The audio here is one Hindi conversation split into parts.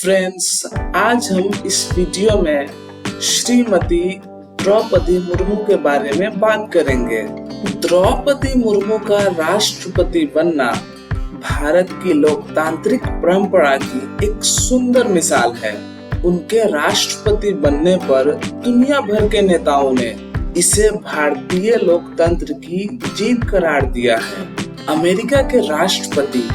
फ्रेंड्स, आज हम इस वीडियो में श्रीमती द्रौपदी मुर्मू के बारे में बात करेंगे। द्रौपदी मुर्मू का राष्ट्रपति बनना भारत की लोकतांत्रिक परंपरा की एक सुंदर मिसाल है। उनके राष्ट्रपति बनने पर दुनिया भर के नेताओं ने इसे भारतीय लोकतंत्र की जीत करार दिया है। अमेरिका के राष्ट्रपति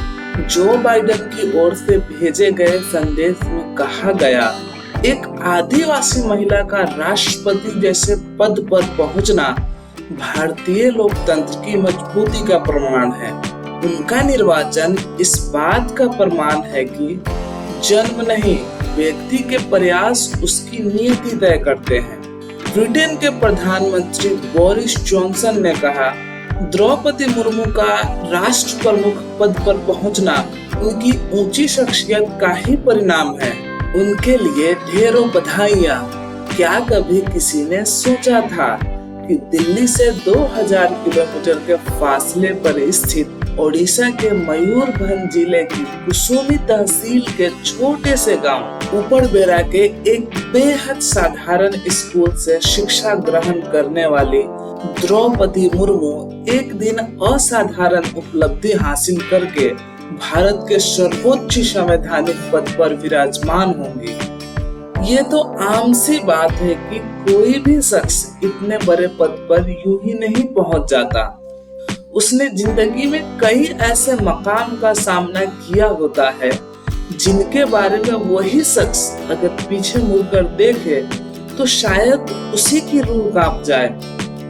जो बाइडेन की ओर से भेजे गए संदेश में कहा गया, एक आदिवासी महिला का राष्ट्रपति जैसे पद पर पहुंचना भारतीय लोकतंत्र की मजबूती का प्रमाण है। उनका निर्वाचन इस बात का प्रमाण है कि जन्म नहीं, व्यक्ति के प्रयास उसकी नीति तय करते हैं। ब्रिटेन के प्रधानमंत्री बोरिस जॉनसन ने कहा, द्रौपदी मुर्मू का राष्ट्र प्रमुख पद पर पहुंचना उनकी ऊंची शख्सियत का ही परिणाम है। उनके लिए ढेरों बधाइयां। क्या कभी किसी ने सोचा था कि दिल्ली से 2000 किलोमीटर के फासले पर स्थित ओडिशा के मयूरभंज जिले की कुसुमी तहसील के छोटे से गांव ऊपरबेरा के एक बेहद साधारण स्कूल से शिक्षा ग्रहण करने वाली द्रौपदी मुर्मू एक दिन असाधारण उपलब्धि हासिल करके भारत के सर्वोच्च संवैधानिक पद पर विराजमान होंगी। ये तो आम सी बात है कि कोई भी शख्स इतने बड़े पद पर यूं ही नहीं पहुंच जाता। उसने जिंदगी में कई ऐसे मकाम का सामना किया होता है जिनके बारे में वही शख्स अगर पीछे मुड़कर देखे तो शायद उसी की रूह कांप जाए।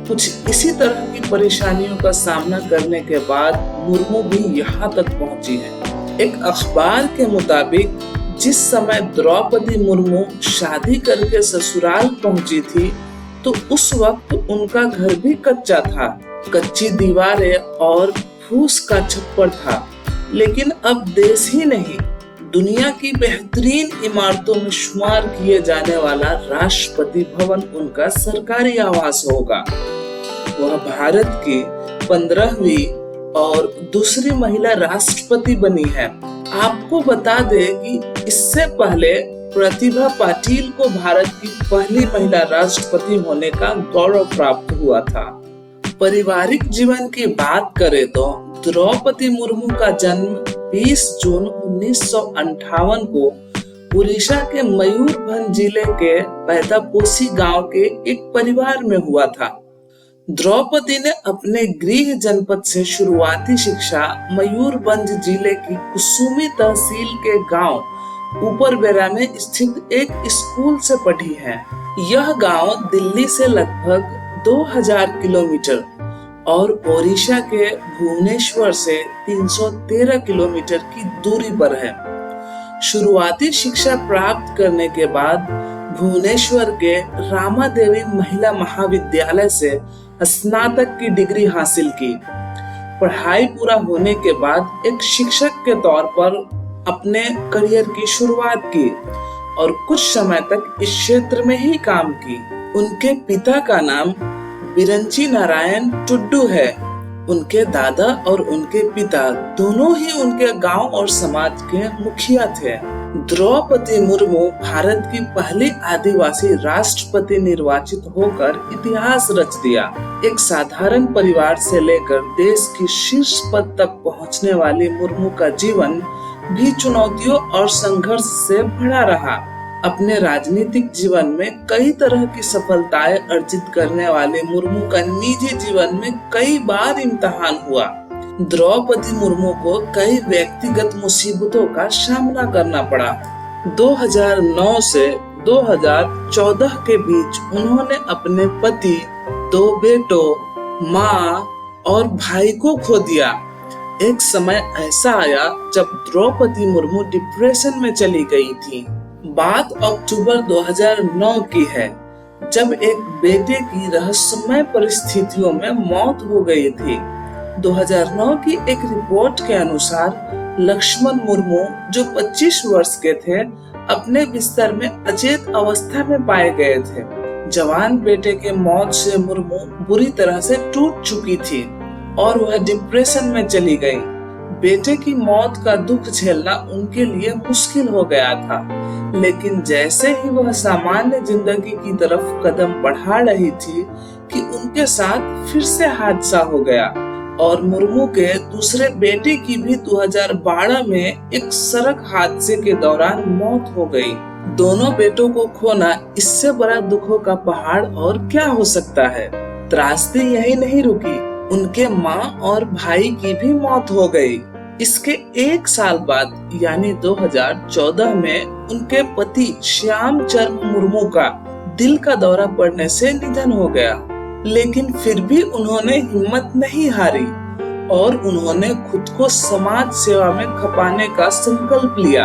कुछ इसी तरह की परेशानियों का सामना करने के बाद मुर्मू भी यहाँ तक पहुंची है। एक अखबार के मुताबिक जिस समय द्रौपदी मुर्मू शादी करके ससुराल पहुंची थी तो उस वक्त उनका घर भी कच्चा था। कच्ची दीवारें और फूस का छप्पर था, लेकिन अब देश ही नहीं दुनिया की बेहतरीन इमारतों में शुमार किए जाने वाला राष्ट्रपति भवन उनका सरकारी आवास होगा। वह भारत की 15वीं और दूसरी महिला राष्ट्रपति बनी है। आपको बता दें कि इससे पहले प्रतिभा पाटिल को भारत की पहली महिला राष्ट्रपति होने का गौरव प्राप्त हुआ था। पारिवारिक जीवन की बात करें तो द्रौपदी मुर्मू का जन्म 20 जून 1958 को उड़ीसा के मयूरभंज जिले के पैदापोसी गांव के एक परिवार में हुआ था। द्रौपदी ने अपने गृह जनपद से शुरुआती शिक्षा मयूरभंज जिले की कुसुमी तहसील के गांव ऊपरबेरा में स्थित एक स्कूल से पढ़ी है। यह गांव दिल्ली से लगभग 2000 किलोमीटर और ओडिशा के भुवनेश्वर से 313 किलोमीटर की दूरी पर है। शुरुआती शिक्षा प्राप्त करने के बाद भुवनेश्वर के रामादेवी महिला महाविद्यालय से स्नातक की डिग्री हासिल की। पढ़ाई पूरा होने के बाद एक शिक्षक के तौर पर अपने करियर की शुरुआत की और कुछ समय तक इस क्षेत्र में ही काम की। उनके पिता का नाम बिरंची नारायण टुड्डू है। उनके दादा और उनके पिता दोनों ही उनके गांव और समाज के मुखिया थे। द्रौपदी मुर्मू भारत की पहली आदिवासी राष्ट्रपति निर्वाचित होकर इतिहास रच दिया। एक साधारण परिवार से लेकर देश की शीर्ष पद तक पहुंचने वाली मुर्मू का जीवन भी चुनौतियों और संघर्ष से भरा रहा। अपने राजनीतिक जीवन में कई तरह की सफलताएं अर्जित करने वाले मुर्मू का निजी जीवन में कई बार इम्तिहान हुआ। द्रौपदी मुर्मू को कई व्यक्तिगत मुसीबतों का सामना करना पड़ा। 2009 से 2014 के बीच उन्होंने अपने पति, 2 बेटों, माँ और भाई को खो दिया। एक समय ऐसा आया जब द्रौपदी मुर्मू डिप्रेशन में चली गई थी। बात अक्टूबर 2009 की है, जब एक बेटे की रहस्यमय परिस्थितियों में मौत हो गई थी। 2009 की एक रिपोर्ट के अनुसार लक्ष्मण मुर्मू, जो 25 वर्ष के थे, अपने बिस्तर में अचेत अवस्था में पाए गए थे। जवान बेटे के मौत से मुर्मू बुरी तरह से टूट चुकी थी और वह डिप्रेशन में चली गई। बेटे की मौत का दुख झेलना उनके लिए मुश्किल हो गया था, लेकिन जैसे ही वह सामान्य जिंदगी की तरफ कदम बढ़ा रही थी कि उनके साथ फिर से हादसा हो गया और मुर्मू के दूसरे बेटे की भी 2012 में एक सड़क हादसे के दौरान मौत हो गई। दोनों बेटों को खोना इससे बड़ा दुखों का पहाड़ और क्या हो सकता है। त्रासदी यही नहीं रुकी, उनके माँ और भाई की भी मौत हो गई। इसके एक साल बाद यानी 2014 में उनके पति श्यामचरण मुर्मू का दिल का दौरा पड़ने से निधन हो गया, लेकिन फिर भी उन्होंने हिम्मत नहीं हारी और उन्होंने खुद को समाज सेवा में खपाने का संकल्प लिया।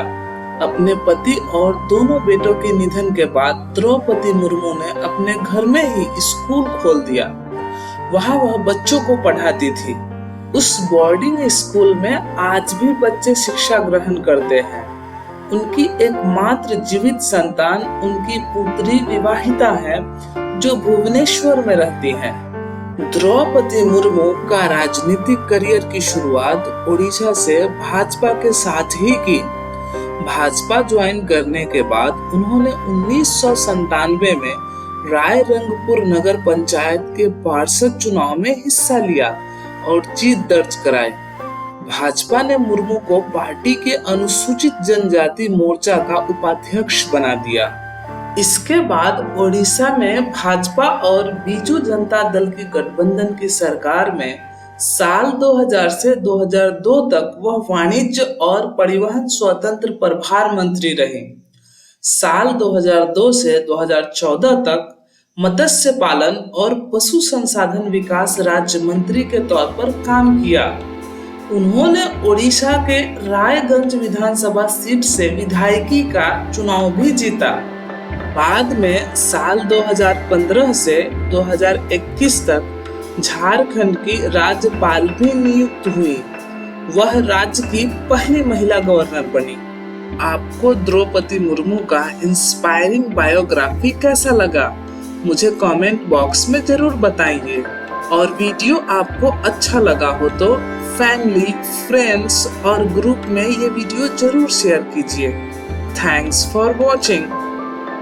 अपने पति और दोनों बेटों के निधन के बाद द्रौपदी मुर्मू ने अपने घर में ही स्कूल खोल दिया। वहाँ वह बच्चों को पढ़ाती थी। उस बोर्डिंग स्कूल में आज भी बच्चे शिक्षा ग्रहण करते हैं। उनकी एकमात्र जीवित संतान उनकी पुत्री विवाहिता है, जो भुवनेश्वर में रहती है। द्रौपदी मुर्मू का राजनीतिक करियर की शुरुआत ओडिशा से भाजपा के साथ ही की। भाजपा ज्वाइन करने के बाद उन्होंने 1997 में रायरंगपुर नगर पंचायत के पार्षद चुनाव में हिस्सा लिया और जीत दर्ज कराई। भाजपा ने मुर्मू को पार्टी के अनुसूचित जनजाति मोर्चा का उपाध्यक्ष बना दिया। इसके बाद ओडिशा में भाजपा और बीजू जनता दल की गठबंधन की सरकार में साल 2000 से 2002 तक वह वाणिज्य और परिवहन स्वतंत्र प्रभार मंत्री रही। साल 2002 से 2014 तक मत्स्य पालन और पशु संसाधन विकास राज्य मंत्री के तौर पर काम किया। उन्होंने ओडिशा के रायगंज विधानसभा सीट से विधायकी का चुनाव भी जीता। बाद में साल 2015 से 2021 तक झारखंड की राज्यपाल भी नियुक्त हुई। वह राज्य की पहली महिला गवर्नर बनी। आपको द्रौपदी मुर्मू का इंस्पायरिंग बायोग्राफी कैसा लगा, मुझे कमेंट बॉक्स में जरूर बताइए। और वीडियो आपको अच्छा लगा हो तो फैमिली, फ्रेंड्स और ग्रुप में ये वीडियो जरूर शेयर कीजिए। Thanks for watching.